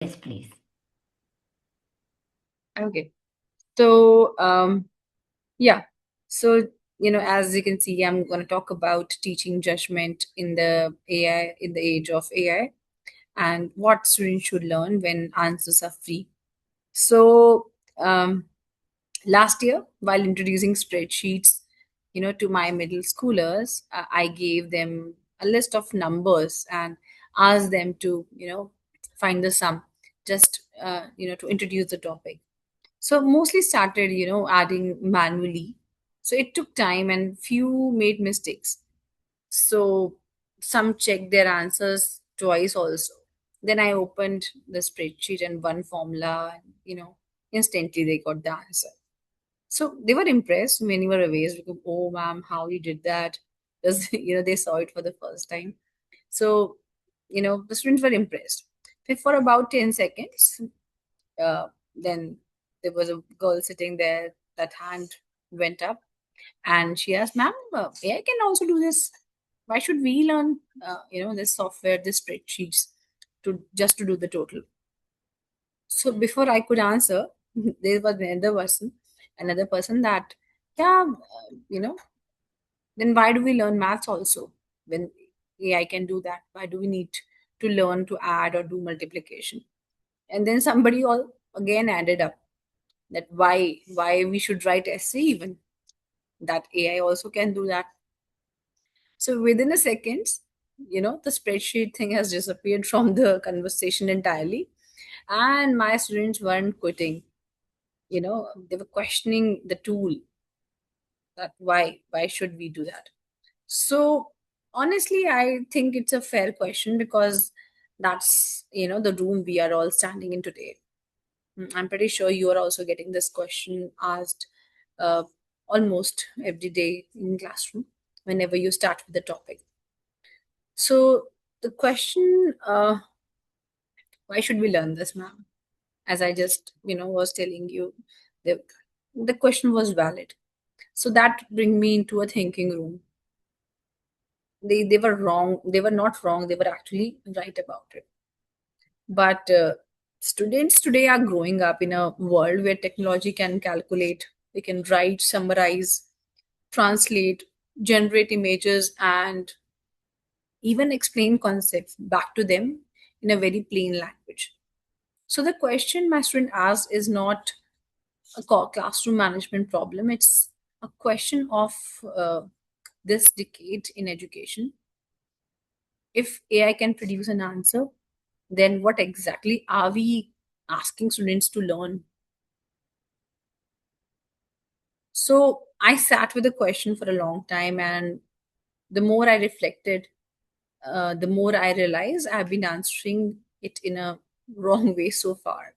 Yes, please. Okay. So, yeah. So, as you can see, I'm going to talk about teaching judgment in the AI, in the age of AI, and what students should learn when answers are free. So, last year, while introducing spreadsheets, to my middle schoolers, I gave them a list of numbers and asked them to, find the sum, just, to introduce the topic. So mostly started, adding manually. So it took time and few made mistakes. So some checked their answers twice also. Then I opened the spreadsheet and one formula, and, instantly they got the answer. So they were impressed. Many were amazed because, oh, ma'am, how you did that? Because, they saw it for the first time. So, the students were impressed. For about 10 seconds, then there was a girl sitting there, that hand went up, and she asked, ma'am, AI can also do this. Why should we learn, this software, this spreadsheets, to do the total? So before I could answer, there was another person that, yeah, then why do we learn maths also when AI can do that? Why do we need to learn to add or do multiplication? And then somebody all again added up that why we should write essay, even that AI also can do that. So within a second, the spreadsheet thing has disappeared from the conversation entirely, and my students weren't quitting. They were questioning the tool, that why should we do that? So honestly, I think it's a fair question, because that's, the room we are all standing in today. I'm pretty sure you are also getting this question asked uh, almost every day in classroom whenever you start with the topic. So the question, why should we learn this, ma'am? As I just, was telling you, the the question was valid. So that bring me into a thinking room. They were wrong. They were not wrong. They were actually right about it. But students today are growing up in a world where technology can calculate, they can write, summarize, translate, generate images, and even explain concepts back to them in a very plain language. So the question my student asks is not a classroom management problem. It's a question of this decade in education. If AI can produce an answer, then what exactly are we asking students to learn? So I sat with the question for a long time, and the more I reflected, the more I realized I've been answering it in a wrong way so far.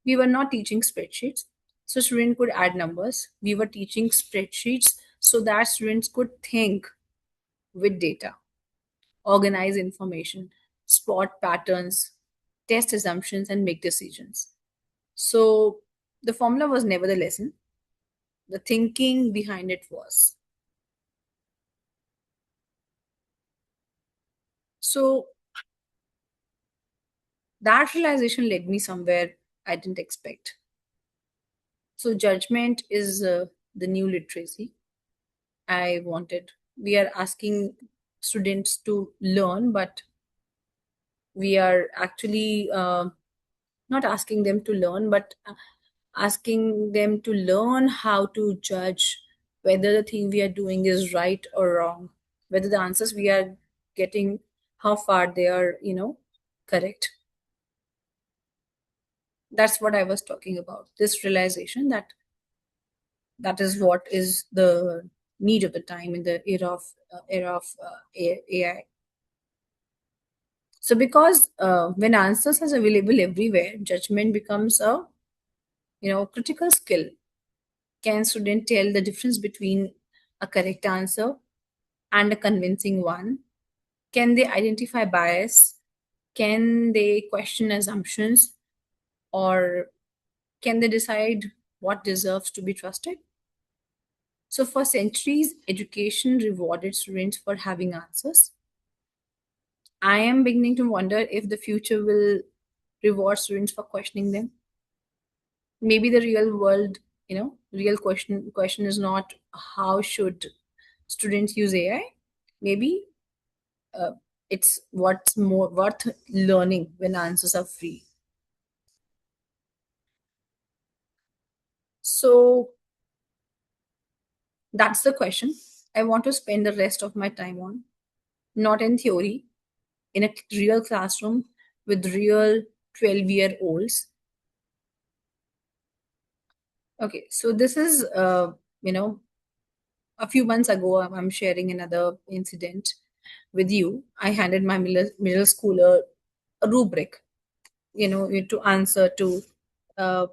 We were not teaching spreadsheets so students could add numbers. We were teaching spreadsheets so that students could think with data, organize information, spot patterns, test assumptions, and make decisions. So the formula was never the lesson, the thinking behind it was. So that realization led me somewhere I didn't expect. So judgment is the new literacy I wanted. We are asking students to learn, but we are actually not asking them to learn, but asking them to learn how to judge whether the thing we are doing is right or wrong, whether the answers we are getting, how far they are, correct. That's what I was talking about. This realization that that is what is the need of the time in the AI. So because when answers are available everywhere, judgment becomes a critical skill. Can student tell the difference between a correct answer and a convincing one? Can they identify bias? Can they question assumptions? Or can they decide what deserves to be trusted? So, for centuries, education rewarded students for having answers. I am beginning to wonder if the future will reward students for questioning them. Maybe the real world, real question is not how should students use AI. Maybe uh, it's what's more worth learning when answers are free. So that's the question I want to spend the rest of my time on, not in theory, in a real classroom with real 12-year-olds. Okay, so this is, you know, a few months ago, I'm sharing another incident with you. I handed my middle schooler a rubric, to answer to uh,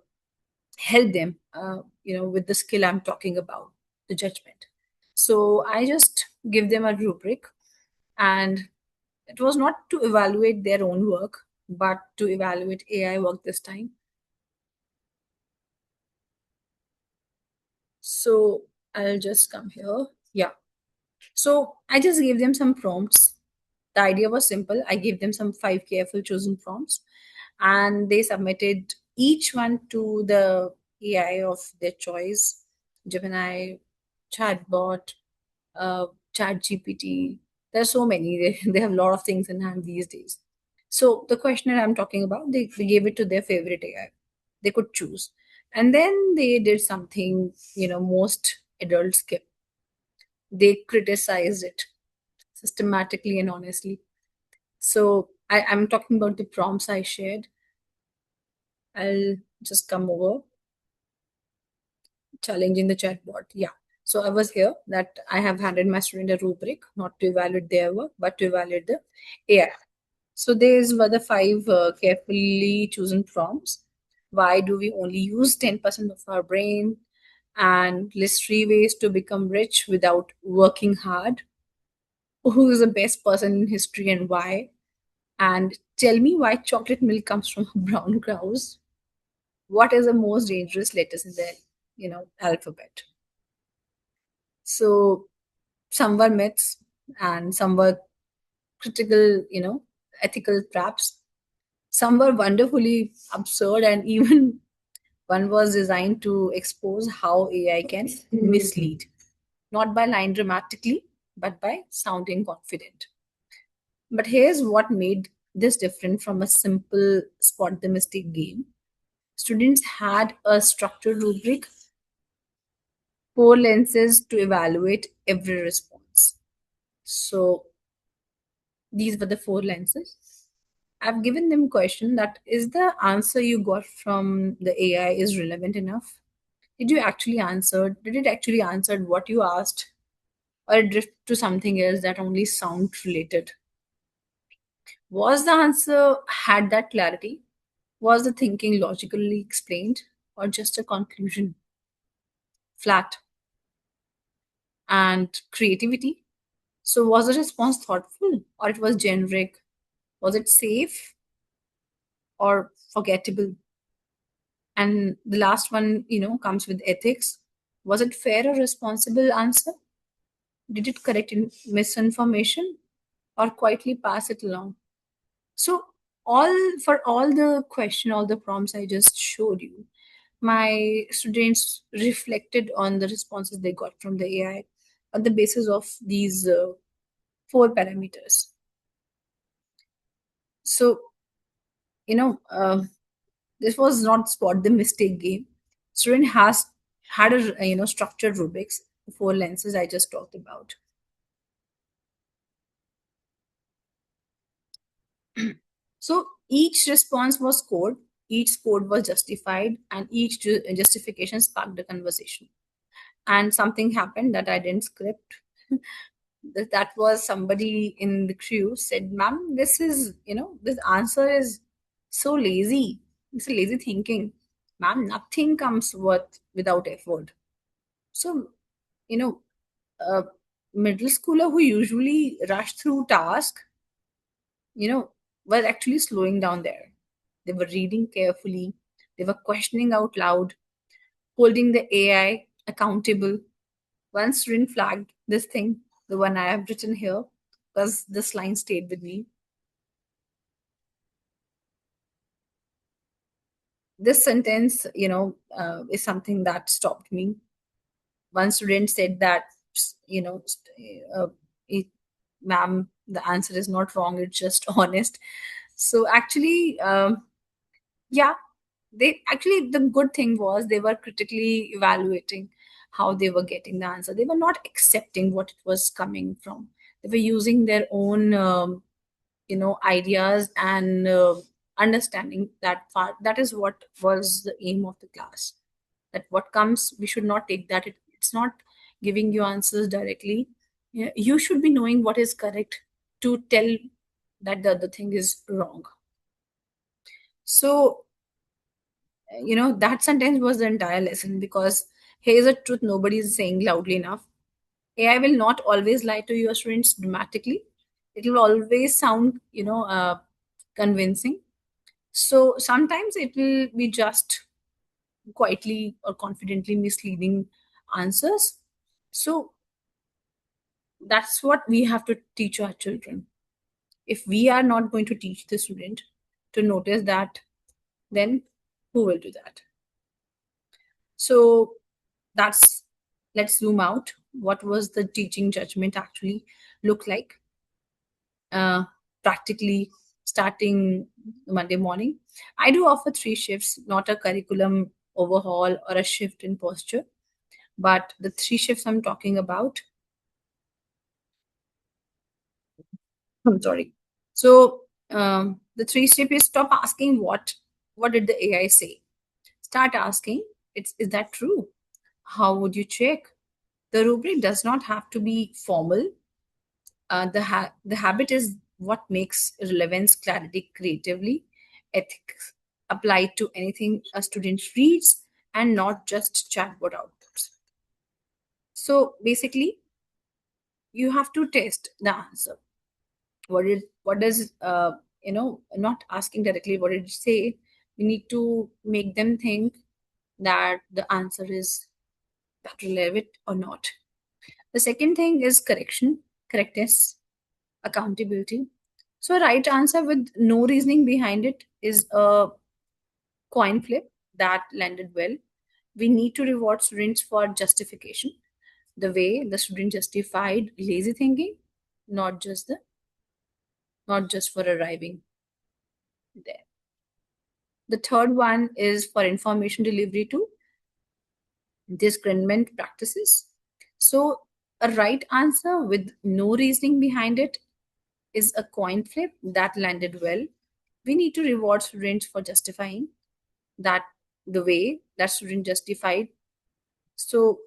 help them, with the skill I'm talking about, the judgment. So I just give them a rubric, and it was not to evaluate their own work, but to evaluate AI work this time. So I'll just come here. Yeah. So I just gave them some prompts. The idea was simple. I gave them some five careful chosen prompts, and they submitted each one to the AI of their choice: Gemini, chatbot, uh, chat GPT. There's so many. They have a lot of things in hand these days. So the questionnaire I'm talking about, they gave it to their favorite AI. They could choose. And then they did something, most adults skip. They criticized it systematically and honestly. So I'm talking about the prompts I shared. I'll just come over, challenging the chatbot. Yeah. So I was here that I have handed my student a rubric, not to evaluate their work, but to evaluate the AI. So these were the five carefully chosen prompts. Why do we only use 10% of our brain? And list three ways to become rich without working hard. Who is the best person in history and why? And tell me why chocolate milk comes from a brown cows. What is the most dangerous letters in the alphabet? So some were myths and some were critical, ethical traps. Some were wonderfully absurd, and even one was designed to expose how AI can mislead, not by lying dramatically, but by sounding confident. But here's what made this different from a simple spot the mistake game. Students had a structured rubric, four lenses to evaluate every response. So these were the four lenses. I've given them question that is the answer you got from the AI is relevant enough? Did you actually answer? Did it actually answer what you asked? Or it drift to something else that only sound related? Was the answer had that clarity? Was the thinking logically explained or just a conclusion? Flat. And creativity. So was the response thoughtful or it was generic? Was it safe or forgettable? And the last one, comes with ethics. Was it fair or responsible answer? Did it correct misinformation or quietly pass it along? So all the question, all the prompts I just showed you, my students reflected on the responses they got from the AI on the basis of these four parameters. So you know, this was not spot the mistake game. Student has had a structured rubrics, the four lenses I just talked about. So each response was scored, each scored was justified, and each justification sparked a conversation. And something happened that I didn't script. That was somebody in the crew said, "Ma'am, this is this answer is so lazy. It's a lazy thinking, ma'am. Nothing comes worth without effort." So you know, a middle schooler who usually rush through task, you know, were actually slowing down there. They were reading carefully. They were questioning out loud, holding the AI accountable. One student flagged this thing, the one I have written here, because this line stayed with me. This sentence, is something that stopped me. One student said that, you know, uh, it, ma'am, the answer is not wrong, it's just honest. So actually, yeah, they actually, the good thing was they were critically evaluating how they were getting the answer. They were not accepting what it was coming from. They were using their own ideas and understanding that part. That is what was the aim of the class, that what comes, we should not take that, it's not giving you answers directly. Yeah, you should be knowing what is correct to tell that the other thing is wrong. So that sentence was the entire lesson, because here's a truth nobody is saying loudly enough: AI will not always lie to your students dramatically. It will always sound convincing. So sometimes it will be just quietly or confidently misleading answers. So that's what we have to teach our children. If we are not going to teach the student to notice that, then who will do that? So that's let's zoom out. What was the teaching judgment actually look like? uh, Practically, starting Monday morning, I do offer three shifts, not a curriculum overhaul or a shift in posture, but the three shifts I'm talking about. I'm sorry. So the three step is: stop asking what did the AI say. Start asking, is that true? How would you check? The rubric does not have to be formal. The habit is what makes relevance, clarity, creatively, ethics applied to anything a student reads, and not just chatbot outputs. So basically, you have to test the answer. What does not asking directly what did it say. We need to make them think that the answer is relevant or not. The second thing is correctness, accountability. So a right answer with no reasoning behind it is a coin flip that landed well. We need to reward students for justification, the way the student justified lazy thinking, not just the not just for arriving there. The third one is for information delivery to discernment practices. So a right answer with no reasoning behind it is a coin flip that landed well. We need to reward students for justifying that, the way that student justified. So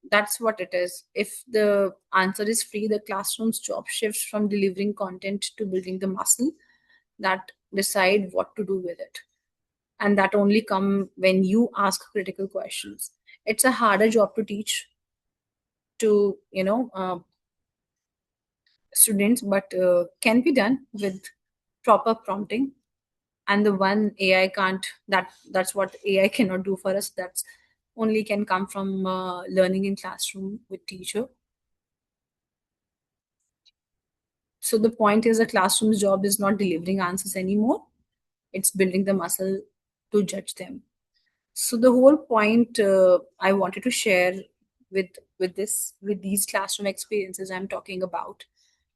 that's what it is. If the answer is free, the classroom's job shifts from delivering content to building the muscle that decide what to do with it. And that only come when you ask critical questions. It's a harder job to teach to students, but can be done with proper prompting. And the one AI can't, that's what AI cannot do for us. That's only can come from learning in classroom with teacher. So the point is, a classroom's job is not delivering answers anymore, it's building the muscle to judge them. So the whole point I wanted to share with these classroom experiences I'm talking about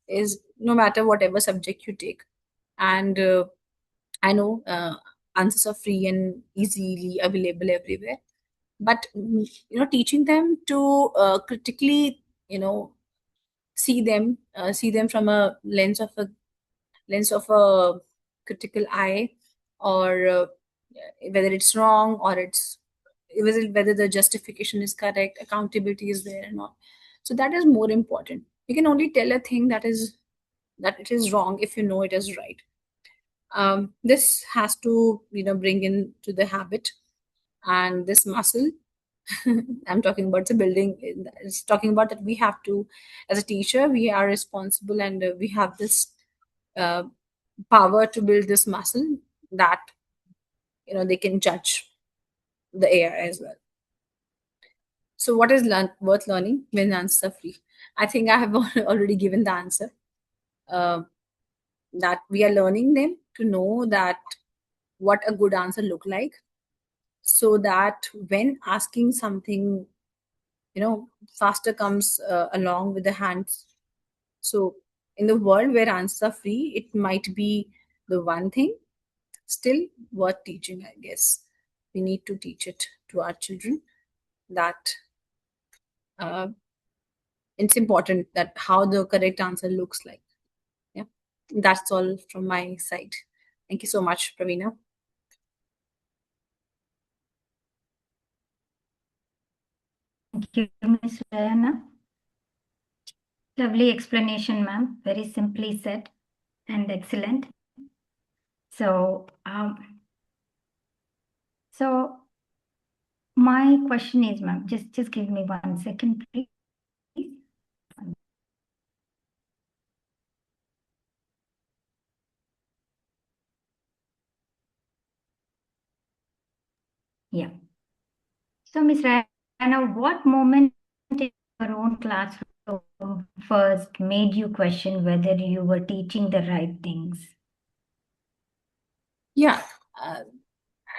is, no matter whatever subject you take, and I know answers are free and easily available everywhere, but teaching them to critically, see them from a lens of a critical eye, or whether it's wrong or it's whether the justification is correct, accountability is there or not. So that is more important. You can only tell a thing that it is wrong if you know it is right. This has to bring in to the habit and this muscle. I'm talking about the building. It's talking about that we have to, as a teacher, we are responsible, and we have this uh, power to build this muscle that they can judge the AI as well. So, what is worth learning when answers are free? I think I have already given the answer. Uh, that we are learning them to know that what a good answer look like. so that when asking something, faster comes along with the hands. So in the world where answers are free, it might be the one thing still worth teaching, I guess. We need to teach it to our children that uh, it's important that how the correct answer looks like. Yeah, that's all from my side. Thank you so much, Pravina. Thank you, Ms. Rayana. Lovely explanation, ma'am. Very simply said and excellent. So my question is, ma'am, just give me 1 second, please. Yeah. So, Ms. Rayana, what moment in your own classroom first made you question whether you were teaching the right things? Yeah, uh,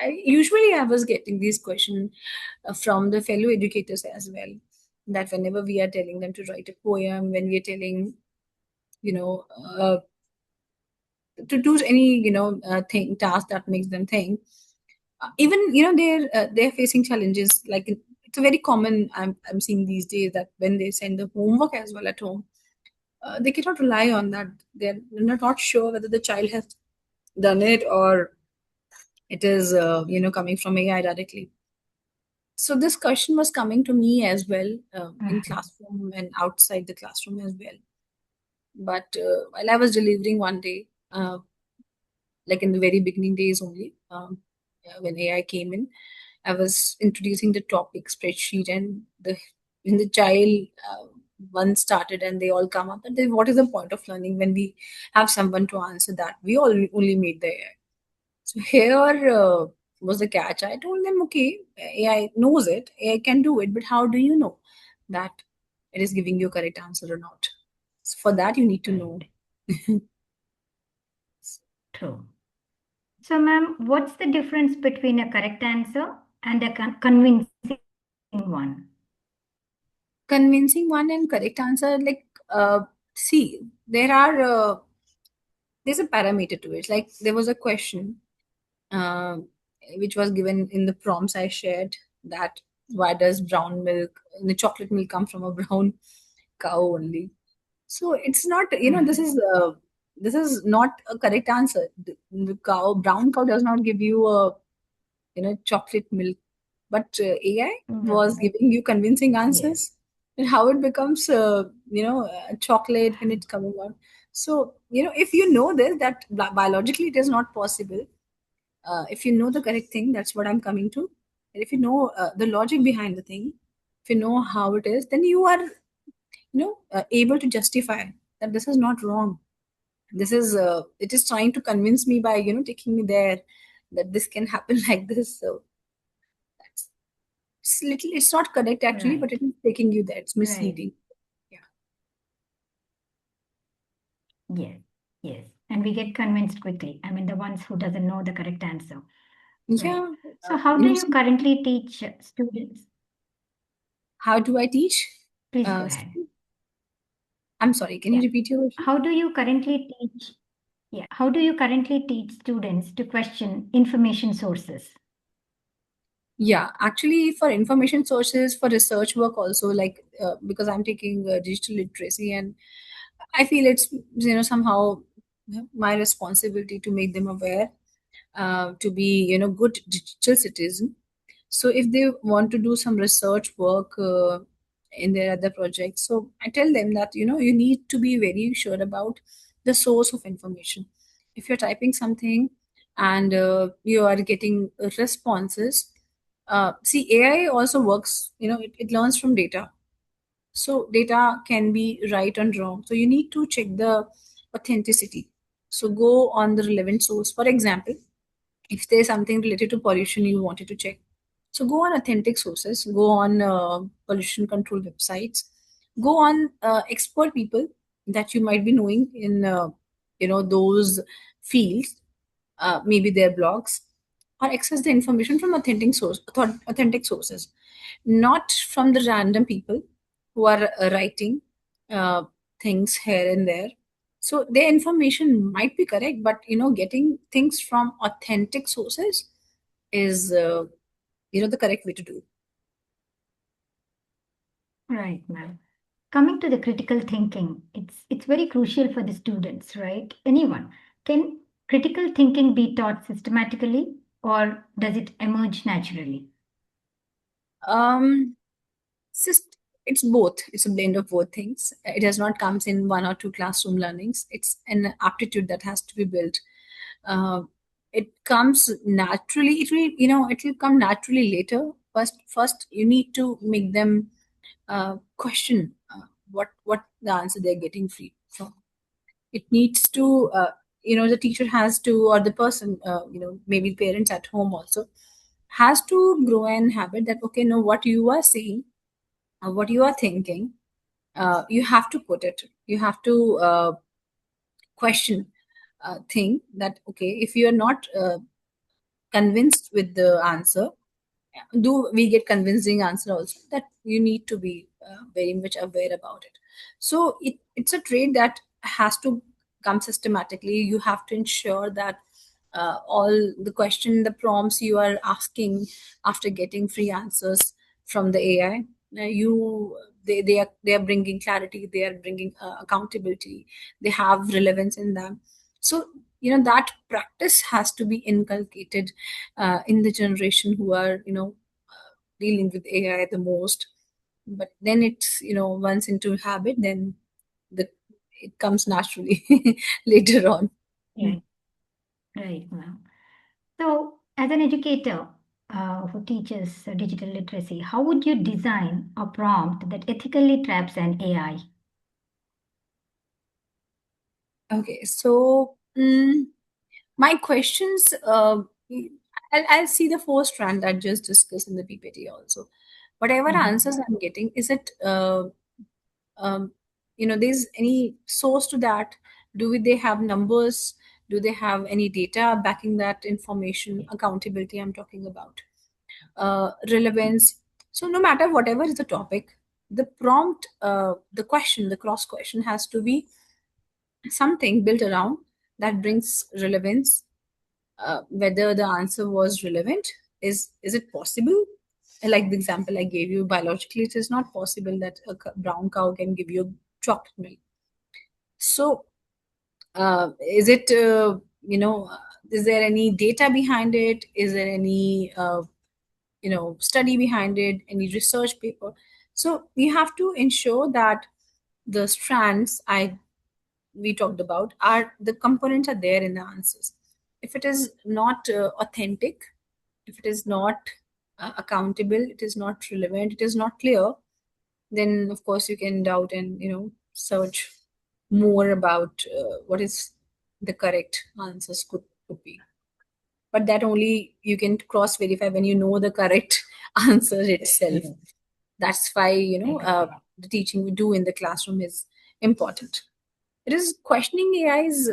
I was getting these questions from the fellow educators as well. That whenever we are telling them to write a poem, when we are telling, you know, uh, to do any, thing task that makes them think, even they're facing challenges. Like it's a very common. I'm seeing these days that when they send the homework as well at home, they cannot rely on that. They're not sure whether the child has done it or it is coming from AI directly. So this question was coming to me as well, in Mhm. classroom and outside the classroom as well. But while I was delivering one day, like in the very beginning days only, when AI came in, I was introducing the topic spreadsheet, and the child one started, and they all come up. And then, what is the point of learning when we have someone to answer that? We all only made the AI. So here was the catch. I told them, okay, AI knows it, AI can do it, but how do you know that it is giving you a correct answer or not? So for that, you need to know. Right. True. So, ma'am, what's the difference between a correct answer and a convincing one? Convincing one and correct answer, like, see, there's a parameter to it. Like there was a question uh, which was given in the prompts I shared, that why does brown milk, the chocolate milk, come from a brown cow only? So it's not, Mhm. this is not a correct answer. The brown cow does not give you a chocolate milk, but AI was No. giving you convincing Yes. answers. And how it becomes chocolate when it's coming out. So if you know this, that biologically it is not possible. If you know the correct thing, that's what I'm coming to. And if you know the logic behind the thing, if you know how it is, then you are able to justify that this is not wrong. This is it is trying to convince me by taking me there, that this can happen like this. So that's, it's not correct actually, but Right. it is taking you there. It's Right. misleading. Yeah. Yes. Yes. And we get convinced quickly. I mean, the ones who doesn't know the correct answer. Right. Yeah. So, how do you See, currently teach students? how do I teach? Please go ahead. I'm sorry, can you Yeah. repeat your question? How do you currently teach? Yeah. How do you currently teach students to question information sources? Yeah, actually, for information sources, for research work also, like because I'm taking digital literacy, and I feel it's somehow my responsibility to make them aware, to be good digital citizen. So if they want to do some research work in their other projects, so I tell them that you need to be very sure about the source of information. If you're typing something and you are getting responses, see, AI also works, it learns from data. So data can be right and wrong. So you need to check the authenticity. So go on the relevant source. For example, if there's something related to pollution you wanted to check, so go on authentic sources, go on pollution control websites, go on expert people that you might be knowing in those fields, maybe their blogs, or access the information from authentic sources, not from the random people who are writing uh, things here and there. So their information might be correct, but getting things from authentic sources is the correct way to do. Right, ma'am. Coming to the critical thinking, it's very crucial for the students, right? Anyone. Can critical thinking be taught systematically or does it emerge naturally? Um, Syst- it's both. It's a blend of both things. It does not comes in one or two classroom learnings. It's an aptitude that has to be built. Uh, it comes naturally. It will come naturally later. First, you need to make them question what the answer they're getting free from. It needs to, the teacher has to, or the person, maybe parents at home also has to grow an habit that okay, no, what you are saying, what you are thinking, you have to put it, you have to question, think that okay, if you are not convinced with the answer, do we get convincing answer also, that you need to be very much aware about it. So it's a trait that has to come systematically. You have to ensure that all the question, the prompts you are asking after getting free answers from the AI, you they are bringing clarity, they are bringing accountability, they have relevance in them. So that practice has to be inculcated in the generation who are dealing with AI the most. But then it's once into habit, then the it comes naturally later on. Yeah, right, ma'am. So, as an educator who teaches digital literacy, how would you design a prompt that ethically traps an AI? Okay, so my questions, I'll see the four strand that just discussed in the PPT also. Whatever Mhm. answers I'm getting, is it um, there's any source to that? They have numbers? Do they have any data backing that information? Accountability I'm talking about, relevance. So no matter whatever is the topic, the prompt, the question, the cross question has to be something built around that brings relevance. Whether the answer was relevant, is it possible? Like the example I gave you, biologically it is not possible that a brown cow can give you chocolate milk. So is it is there any data behind it? Is there any study behind it, any research paper? So you have to ensure that the strands I we talked about are the components are there in the answers. If it is not authentic, if it is not accountable, it is not relevant, it is not clear, then of course you can doubt and search more about what is the correct answers could be. But that only you can cross verify when you know the correct answer itself. That's why the teaching we do in the classroom is important. It is questioning AI is,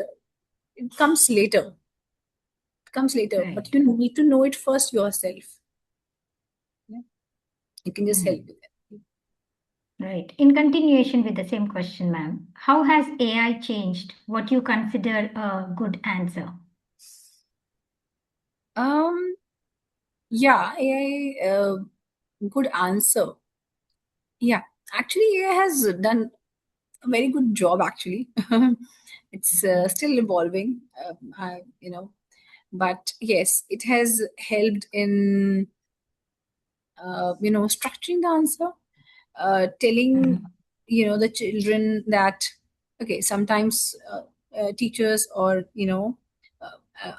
it comes later. It comes later, but Right. you need to know it first yourself. Yeah? You can just help Mm. with it. Right. In continuation with the same question, ma'am, how has AI changed what you consider a good answer? Um, yeah, AI, good answer. Yeah, actually, AI has done a very good job. Actually, it's still evolving. But yes, it has helped in structuring the answer, telling Mhm. the children that okay, sometimes teachers or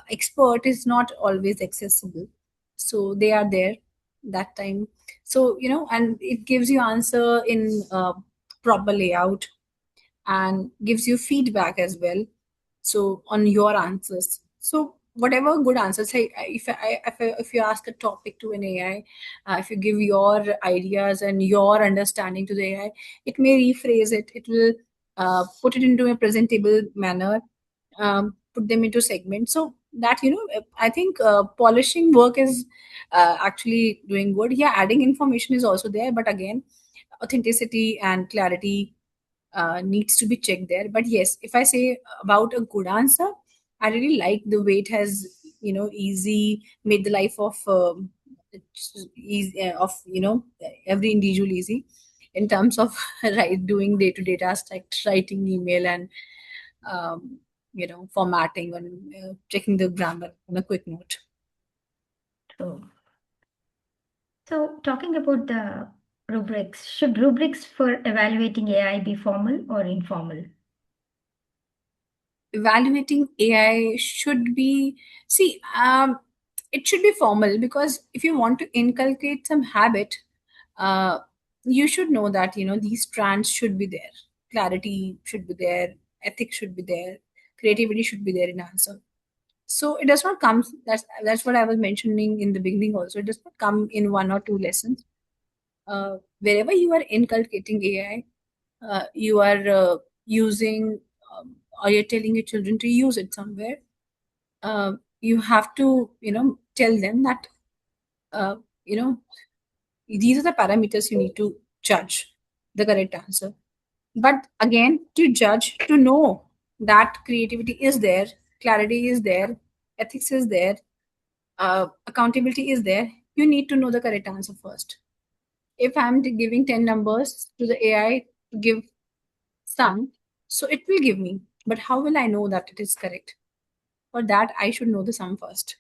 expert is not always accessible, so they are there that time. So and it gives you answer in proper layout and gives you feedback as well, so on your answers. So whatever good answers, say if you ask a topic to an AI, if you give your ideas and your understanding to the AI, it may rephrase it, it will put it into a presentable manner, put them into segments. So that, I think polishing work is actually doing good. Yeah, adding information is also there, but again, authenticity and clarity needs to be checked there. But yes, if I say about a good answer, I really like the way it has, easy made the life of easy, of every individual easy in terms of right doing day-to-day tasks like writing email and um, formatting and checking the grammar on a quick note. True. So, talking about the rubrics, should rubrics for evaluating AI be formal or informal? Evaluating AI should be, see, it should be formal, because if you want to inculcate some habit, uh, you should know that these strands should be there, clarity should be there, ethics should be there, creativity should be there in answer. So it does not come. That's what I was mentioning in the beginning. Also, it does not come in one or two lessons. Wherever you are inculcating AI, you are using, or you're telling your children to use it somewhere. You have to, tell them that, uh, you know, these are the parameters you need to judge the correct answer. But again, to judge, to know that creativity is there, clarity is there, ethics is there, accountability is there, you need to know the correct answer first. If I'm giving 10 numbers to the AI to give sum, so it will give me. But how will I know that it is correct? For that, I should know the sum first.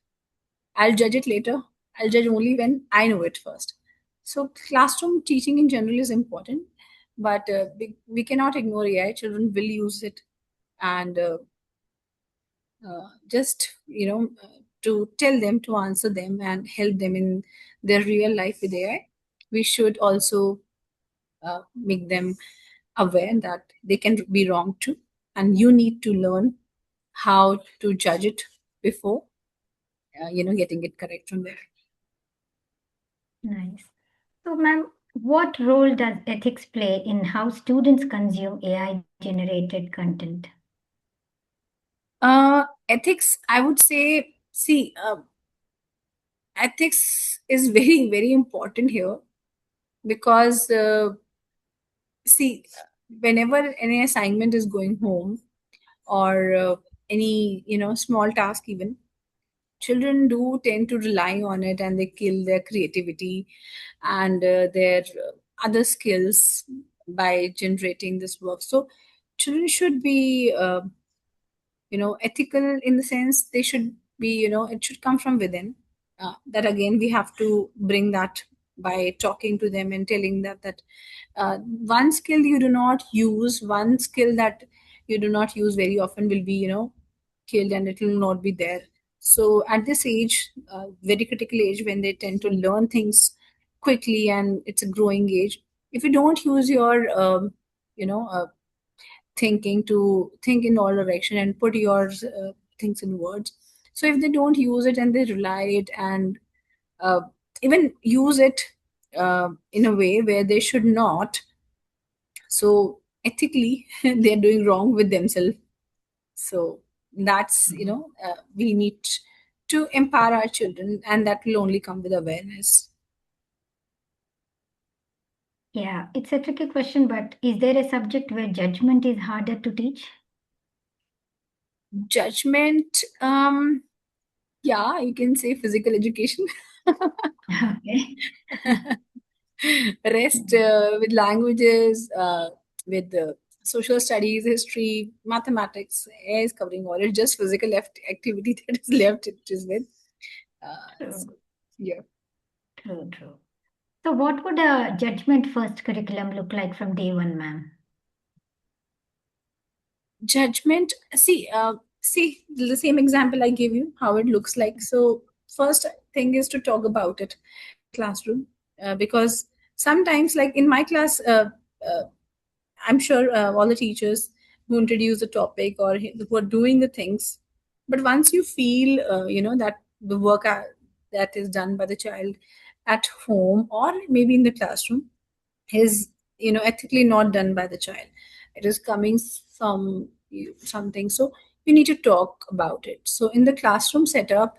I'll judge it later. I'll judge only when I know it first. So, classroom teaching in general is important, but we cannot ignore AI. Children will use it, and just to tell them, to answer them and help them in their real life with AI, we should also make them aware that they can be wrong too, and you need to learn how to judge it before getting it correct from there. Nice. So, ma'am, what role does ethics play in how students consume AI generated content? Ethics, I would say, see, ethics is very, very important here, because, see, whenever any assignment is going home, or any, small task even, children do tend to rely on it, and they kill their creativity and their other skills by generating this work. So, children should be, ethical in the sense they should be, it should come from within. That again, we have to bring that by talking to them and telling that one skill you do not use, one skill that you do not use very often will be, killed, and it will not be there. So at this age, very critical age, when they tend to learn things quickly and it's a growing age, if you don't use your you know thinking to think in all direction and put your things in words, so if they don't use it and they rely it, and uh, even use it in a way where they should not, so ethically they're doing wrong with themselves. So that's, we need to empower our children, and that will only come with awareness. Yeah, it's a tricky question, but is there a subject where judgment is harder to teach? Judgment, yeah, you can say physical education. Okay. Rest, with languages, with social studies, history, mathematics, AI is covering all. It's just physical left activity that is left. It is with. True, So, yeah. true, true. So, what would a judgment first curriculum look like from day one, ma'am? Judgment. See the same example I gave you, how it looks like. So first thing is to talk about it in the classroom, because sometimes, like in my class, uh, I'm sure all the teachers who introduce the topic, or who are doing the things, but once you feel, that the work that is done by the child at home or maybe in the classroom is, ethically not done by the child, it is coming from something. So we need to talk about it. So in the classroom setup,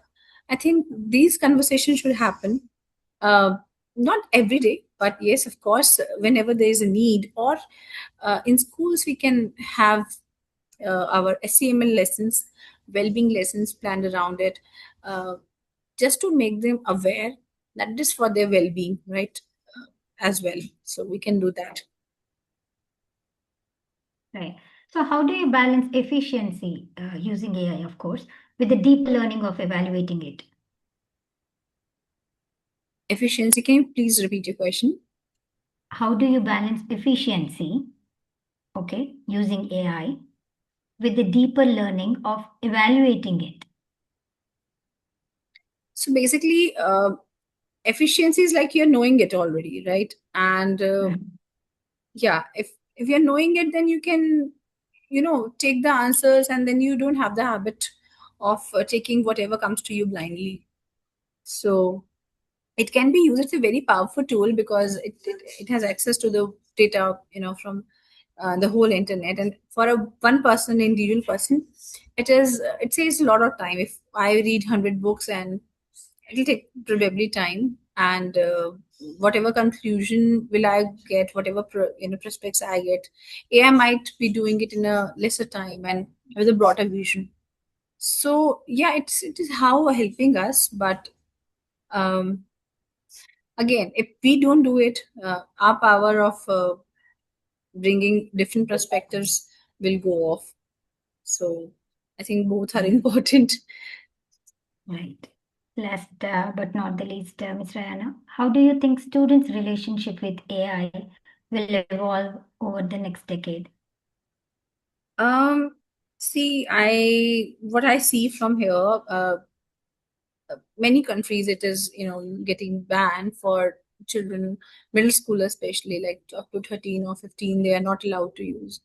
I think these conversations should happen, uh, not every day, but yes, of course, whenever there is a need, or in schools we can have our SEML lessons, well-being lessons planned around it, uh, just to make them aware that it is for their well-being, right? As well. So we can do that. Right. So, how do you balance efficiency using AI, of course, with the deep learning of evaluating it? Efficiency, can you please repeat your question? How do you balance efficiency, okay, using AI with the deeper learning of evaluating it? So basically, efficiency is like you're knowing it already, right? And Mhm. yeah, if you're knowing it, then you can, take the answers, and then you don't have the habit of taking whatever comes to you blindly. So it can be used. It's a very powerful tool because it has access to the data, from the whole internet. And for a one person, individual person, it saves a lot of time. If I read 100 books, and it'll take probably time, and whatever conclusion will I get, whatever prospects I get, AI might be doing it in a lesser time and with a broader vision. So yeah, it is how helping us, but um, again, if we don't do it, our power of bringing different perspectives will go off. So I think both are important. Right. Last but not the least, Ms. Rayana, how do you think students' relationship with AI will evolve over the next decade? um See, I what I see from here, many countries it is, getting banned for children, middle school especially, like up to 13 or 15, they are not allowed to use,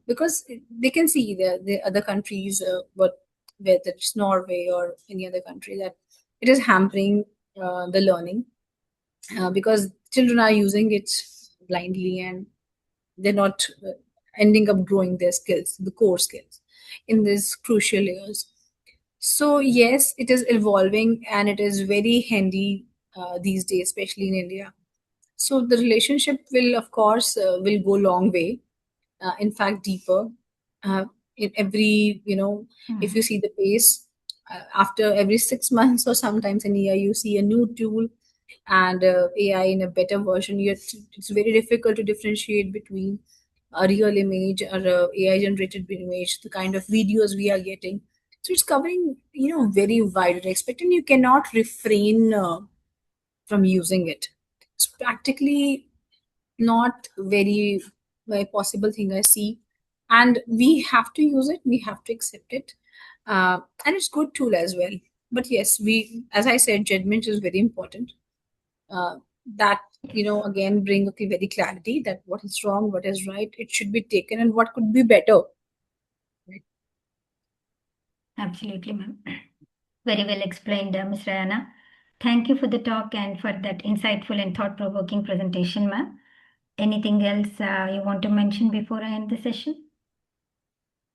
because they can see the other countries, whether it's Norway or any other country, that it is hampering the learning, because children are using it blindly, and they're not ending up growing their skills, the core skills, in these crucial years. So yes, it is evolving, and it is very handy these days, especially in India. So the relationship will, of course, will go long way. In fact, deeper. Uh, in every, if you Mhm. see the pace, after every 6 months or sometimes in a year, you see a new tool and AI in a better version. Yet it's very difficult to differentiate between a real image or a AI generated image, the kind of videos we are getting. So it's covering, very wide respect, and you cannot refrain from using it. It's practically not very possible thing I see, and we have to use it. We have to accept it, and it's good tool as well. But yes, as I said, judgment is very important. That, again, bring very clarity that what is wrong, what is right, it should be taken, and what could be better. Right. Absolutely, ma'am. Very well explained, Ms. Rayana. Thank you for the talk and for that insightful and thought-provoking presentation, ma'am. Anything else you want to mention before I end the session?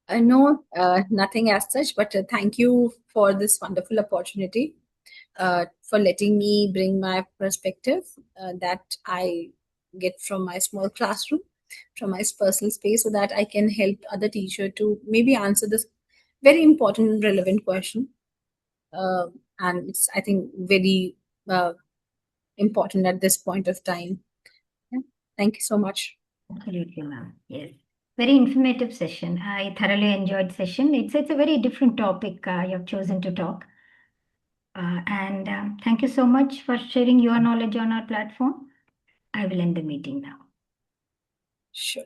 No, nothing as such, but thank you for this wonderful opportunity, for letting me bring my perspective that I get from my small classroom, from my personal space, so that I can help other teacher to maybe answer this very important, relevant question. Uh, and it's, I think, very uh, important at this point of time. Yeah. Thank you so much. Absolutely, ma'am. Yes. Very informative session. I thoroughly enjoyed session. It's a very different topic you have chosen to talk. And thank you so much for sharing your knowledge on our platform. I will end the meeting now. Sure.